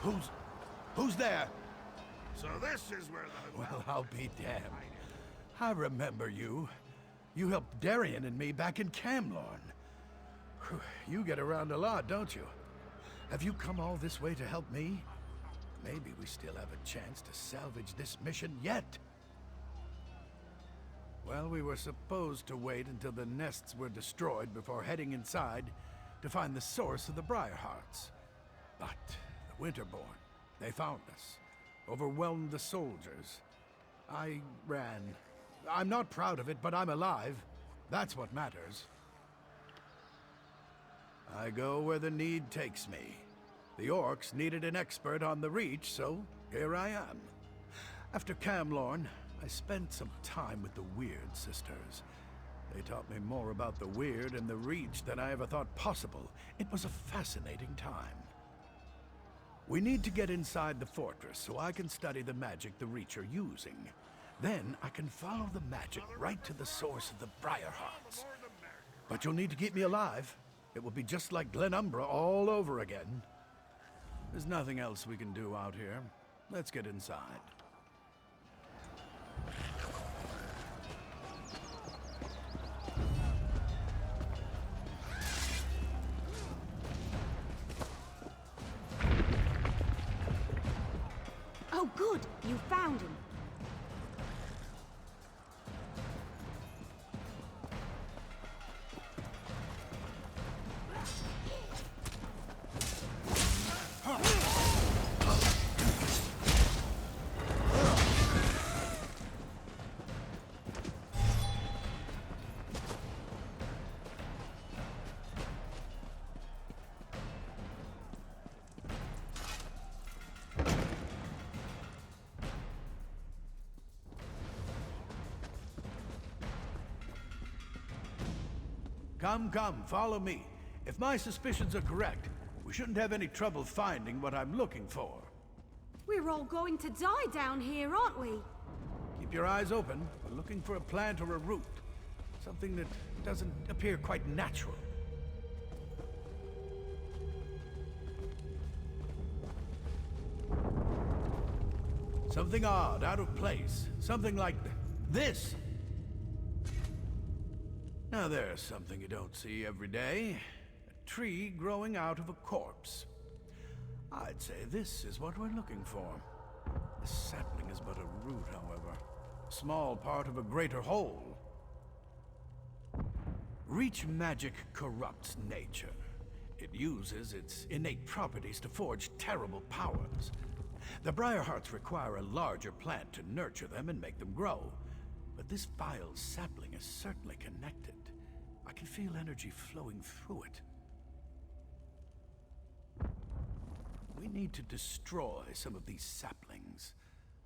Who's there? So this is where the... Well, I'll be damned. I remember you. You helped Darien and me back in Camlorn. You get around a lot, don't you? Have you come all this way to help me? Maybe we still have a chance to salvage this mission yet. Well, we were supposed to wait until the nests were destroyed before heading inside to find the source of the Briarhearts. But the Winterborn, they found us, overwhelmed the soldiers. I ran. I'm not proud of it, but I'm alive. That's what matters. I go where the need takes me. The Orcs needed an expert on the Reach, so here I am. After Camlorn, I spent some time with the Weird Sisters. They taught me more about the Weird and the Reach than I ever thought possible. It was a fascinating time. We need to get inside the fortress so I can study the magic the Reach are using. Then I can follow the magic right to the source of the Briarhearts. But you'll need to keep me alive. It will be just like Glenumbra all over again. There's nothing else we can do out here. Let's get inside. Oh, good! You found him. Come, follow me. If my suspicions are correct, we shouldn't have any trouble finding what I'm looking for. We're all going to die down here, aren't we? Keep your eyes open. We're looking for a plant or a root. Something that doesn't appear quite natural. Something odd, out of place. Something like this. Now there's something you don't see every day. A tree growing out of a corpse. I'd say this is what we're looking for. This sapling is but a root, however. A small part of a greater whole. Reach magic corrupts nature. It uses its innate properties to forge terrible powers. The Briarhearts require a larger plant to nurture them and make them grow. But this vile sapling is certainly connected. I can feel energy flowing through it. We need to destroy some of these saplings.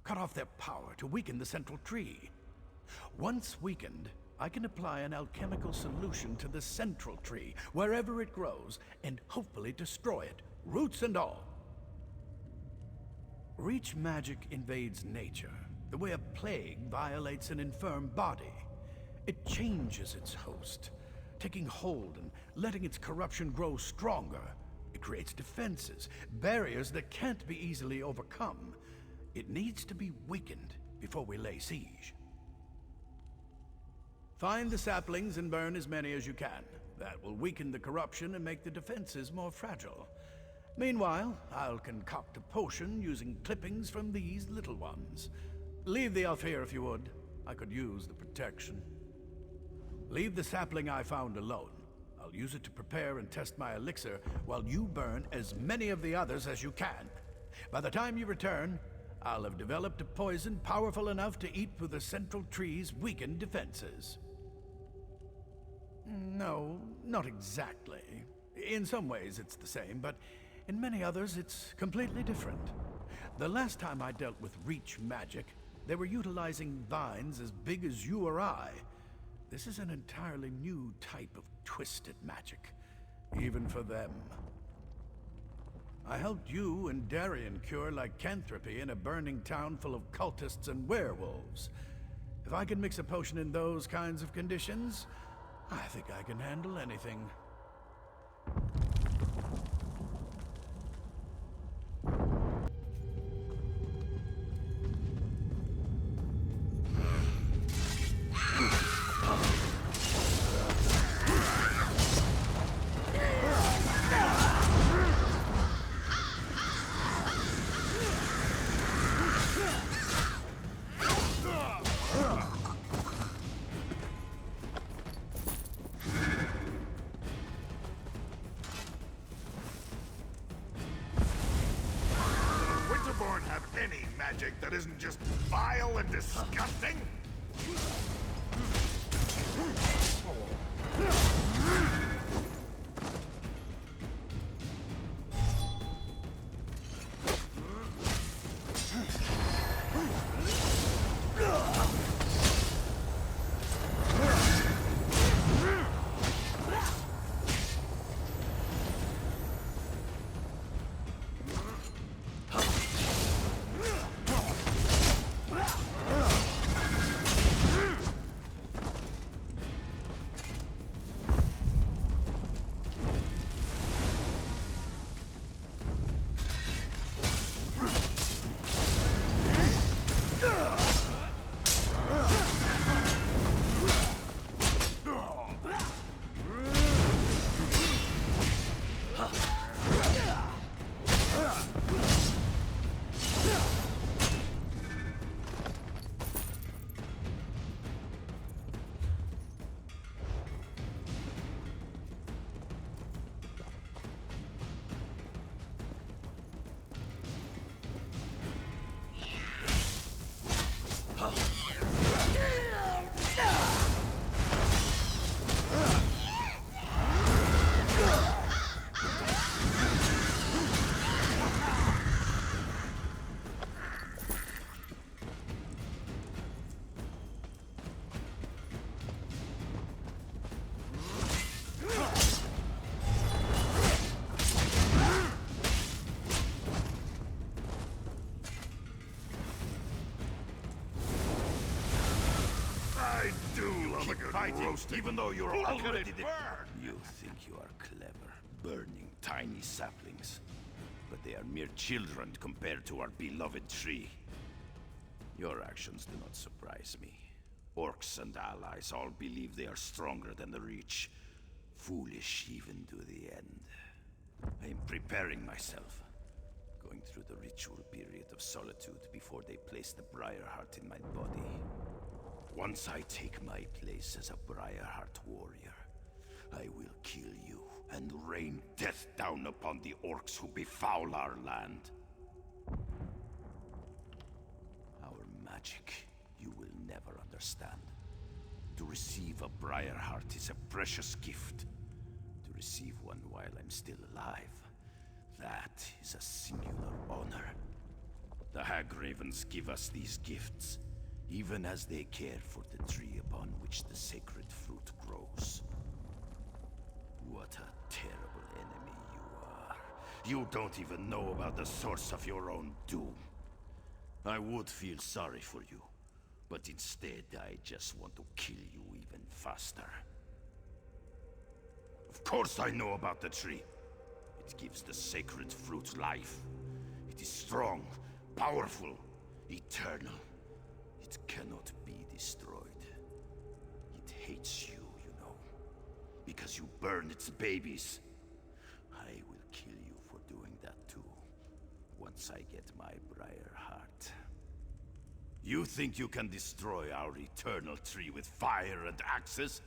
Cut off their power to weaken the central tree. Once weakened, I can apply an alchemical solution to the central tree, wherever it grows, and hopefully destroy it, roots and all. Reach magic invades nature, the way a plague violates an infirm body. It changes its host, taking hold and letting its corruption grow stronger. It creates defenses, barriers that can't be easily overcome. It needs to be weakened before we lay siege. Find the saplings and burn as many as you can. That will weaken the corruption and make the defenses more fragile. Meanwhile, I'll concoct a potion using clippings from these little ones. Leave the elf here if you would. I could use the protection. Leave the sapling I found alone. I'll use it to prepare and test my elixir while you burn as many of the others as you can. By the time you return, I'll have developed a poison powerful enough to eat through the central tree's weakened defenses. No, not exactly. In some ways it's the same, but in many others it's completely different. The last time I dealt with Reach magic, they were utilizing vines as big as you or I. This is an entirely new type of twisted magic, even for them. I helped you and Darien cure lycanthropy in a burning town full of cultists and werewolves. If I can mix a potion in those kinds of conditions, I think I can handle anything. magic that isn't just vile and disgusting? Even though you're already burned. You think you are clever, burning tiny saplings. But they are mere children compared to our beloved tree. Your actions do not surprise me. Orcs and allies all believe they are stronger than the Reach. Foolish even to the end. I am preparing myself. Going through the ritual period of solitude before they place the Briarheart in my body. Once I take my place as a Briarheart warrior, I will kill you and rain death down upon the orcs who befoul our land. Our magic, you will never understand. To receive a Briarheart is a precious gift. To receive one while I'm still alive, that is a singular honor. The Hagravens give us these gifts, even as they care for the tree upon which the sacred fruit grows. What a terrible enemy you are. You don't even know about the source of your own doom. I would feel sorry for you, but instead I just want to kill you even faster. Of course I know about the tree. It gives the sacred fruit life. It is strong, powerful, eternal. It cannot be destroyed. It hates you, you know. Because you burned its babies. I will kill you for doing that too. Once I get my Briarheart. You think you can destroy our eternal tree with fire and axes?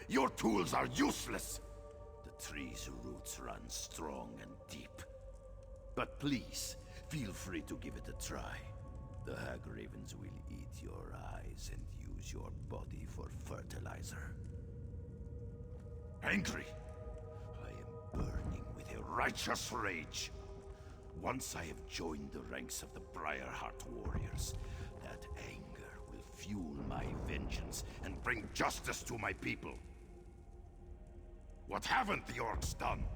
Your tools are useless! The tree's roots run strong and deep. But please, feel free to give it a try. The Hagravens will eat your eyes and use your body for fertilizer. Angry, I am burning with a righteous rage. Once I have joined the ranks of the Briarheart warriors, that anger will fuel my vengeance and bring justice to my people. What haven't the orcs done?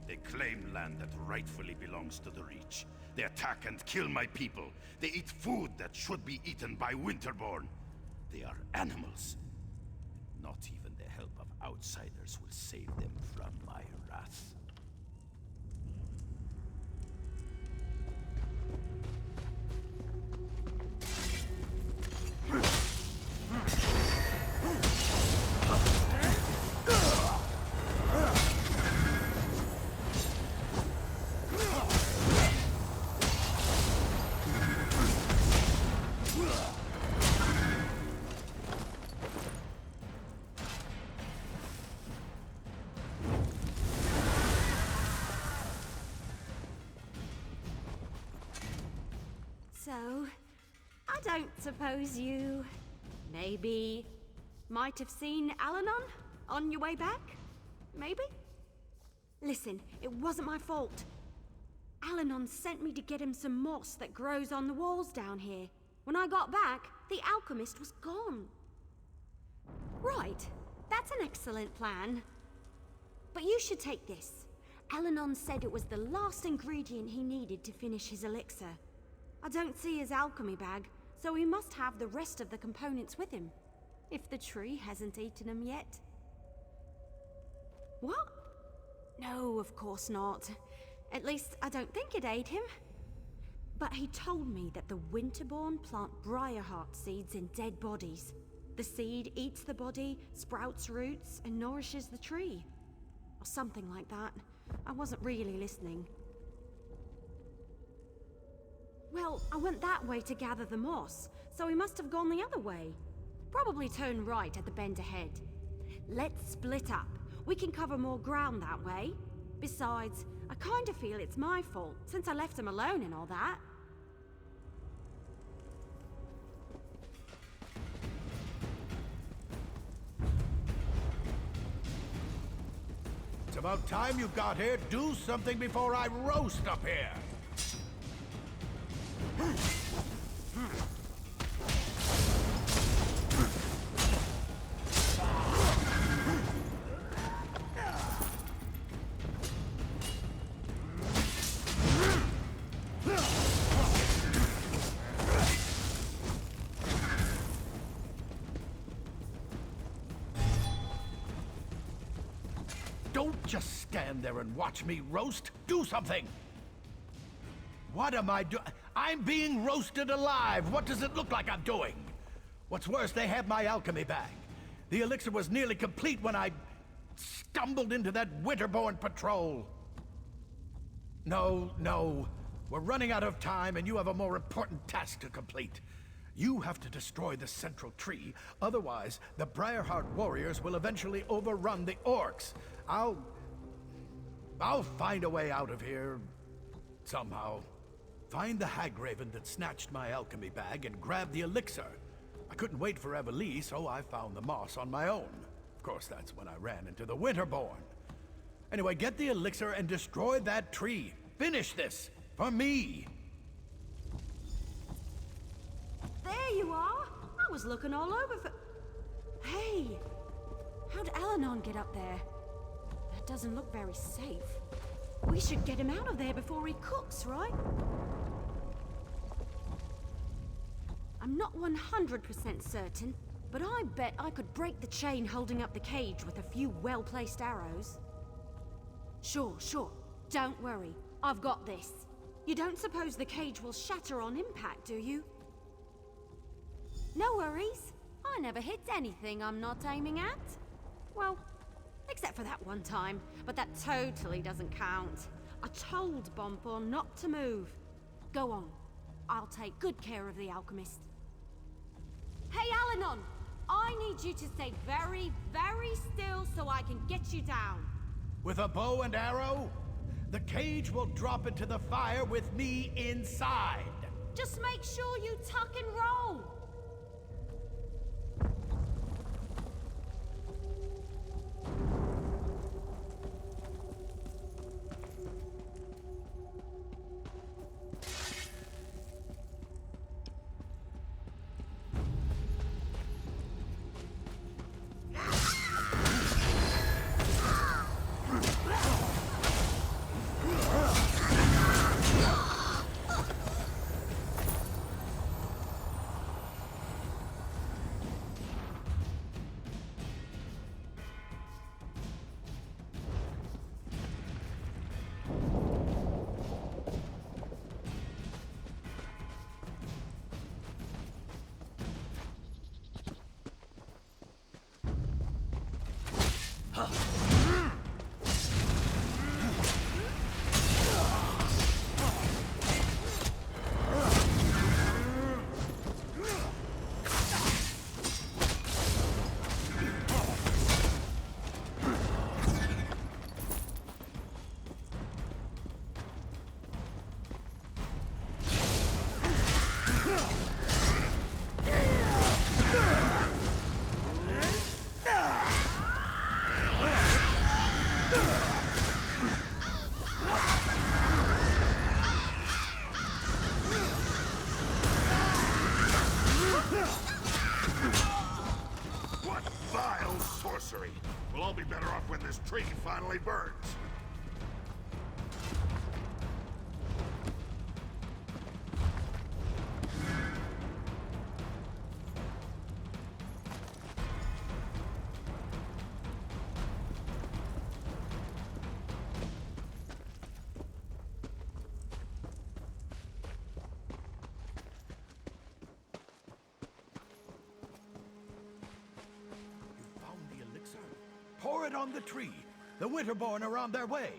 They claim land that rightfully belongs to the Reach. They attack and kill my people. They eat food that should be eaten by Winterborn. They are animals. Not even the help of outsiders will save them from my wrath. So, I don't suppose you... maybe... might have seen Alanon on your way back? Maybe? Listen, it wasn't my fault. Alanon sent me to get him some moss that grows on the walls down here. When I got back, the alchemist was gone. Right, that's an excellent plan. But you should take this. Alanon said it was the last ingredient he needed to finish his elixir. I don't see his alchemy bag, so he must have the rest of the components with him. If the tree hasn't eaten them yet. What? No, of course not. At least, I don't think it ate him. But he told me that the Winterborn plant briarheart seeds in dead bodies. The seed eats the body, sprouts roots, and nourishes the tree. Or something like that. I wasn't really listening. Well, I went that way to gather the moss, so he must have gone the other way. Probably turn right at the bend ahead. Let's split up. We can cover more ground that way. Besides, I kind of feel it's my fault, since I left him alone and all that. It's about time you got here. Do something before I roast up here. Don't just stand there and watch me roast. Do something! What am I doing? I'm being roasted alive! What does it look like I'm doing? What's worse, they have my alchemy bag. The elixir was nearly complete when I stumbled into that Winterborn patrol. No. We're running out of time and you have a more important task to complete. You have to destroy the central tree, otherwise the Briarheart warriors will eventually overrun the orcs. I'll find a way out of here, somehow. Find the Hagraven that snatched my alchemy bag and grab the elixir. I couldn't wait for Evelie, so I found the moss on my own. Of course, that's when I ran into the Winterborn. Anyway, get the elixir and destroy that tree. Finish this, for me. There you are! I was looking all over for... Hey! How'd Alanon get up there? That doesn't look very safe. We should get him out of there before he cooks, right? I'm not 100% certain, but I bet I could break the chain holding up the cage with a few well-placed arrows. Sure. Don't worry. I've got this. You don't suppose the cage will shatter on impact, do you? No worries. I never hit anything I'm not aiming at. Well, except for that one time, but that totally doesn't count. I told Bonbon not to move. Go on. I'll take good care of the alchemist. Hey, Alanon! I need you to stay very, very still so I can get you down. With a bow and arrow? The cage will drop into the fire with me inside. Just make sure you tuck and roll. What vile sorcery! We'll all be better off when this tree finally burns. Pour it on the tree. The Winterborn are on their way.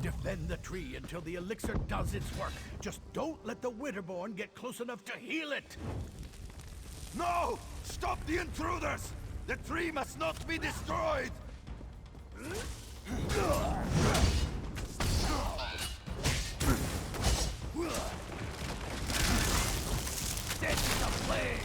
Defend the tree until the elixir does its work. Just don't let the Winterborn get close enough to heal it. No! Stop the intruders! The tree must not be destroyed! Set the flame!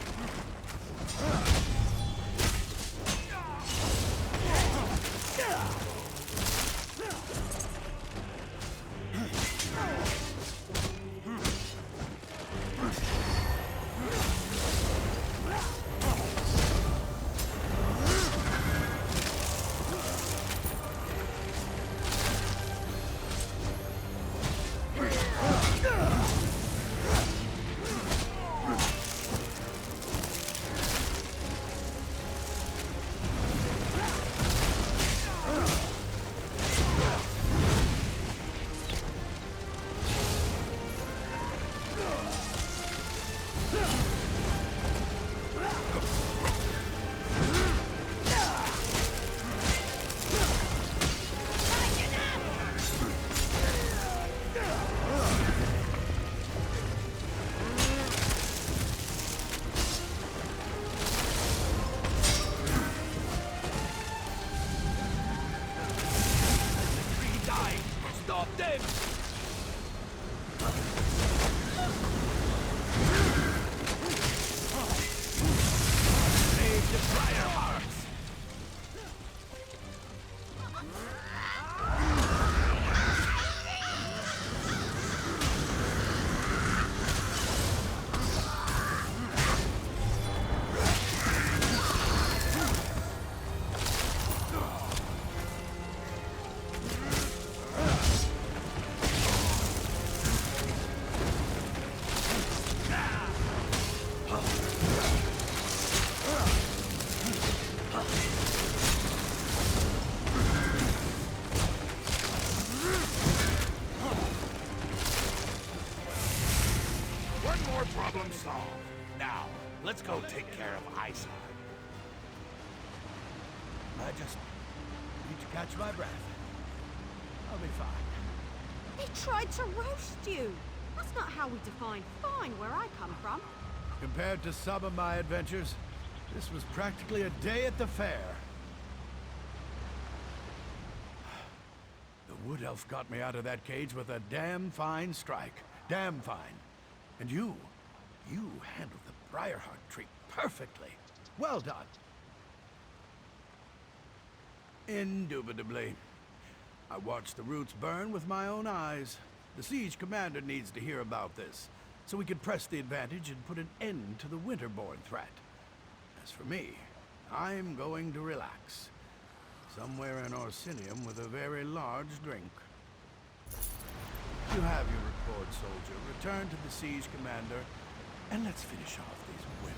Problem solved. Now, let's go take care of Isar. I just need to catch my breath. I'll be fine. They tried to roast you. That's not how we define fine where I come from. Compared to some of my adventures, this was practically a day at the fair. The wood elf got me out of that cage with a damn fine strike. Damn fine. And you handled the Briarheart tree perfectly. Well done. Indubitably. I watched the roots burn with my own eyes. The siege commander needs to hear about this, so we can press the advantage and put an end to the Winterborn threat. As for me, I'm going to relax. Somewhere in Orsinium with a very large drink. You have your report, soldier. Return to the siege commander, and let's finish off these women.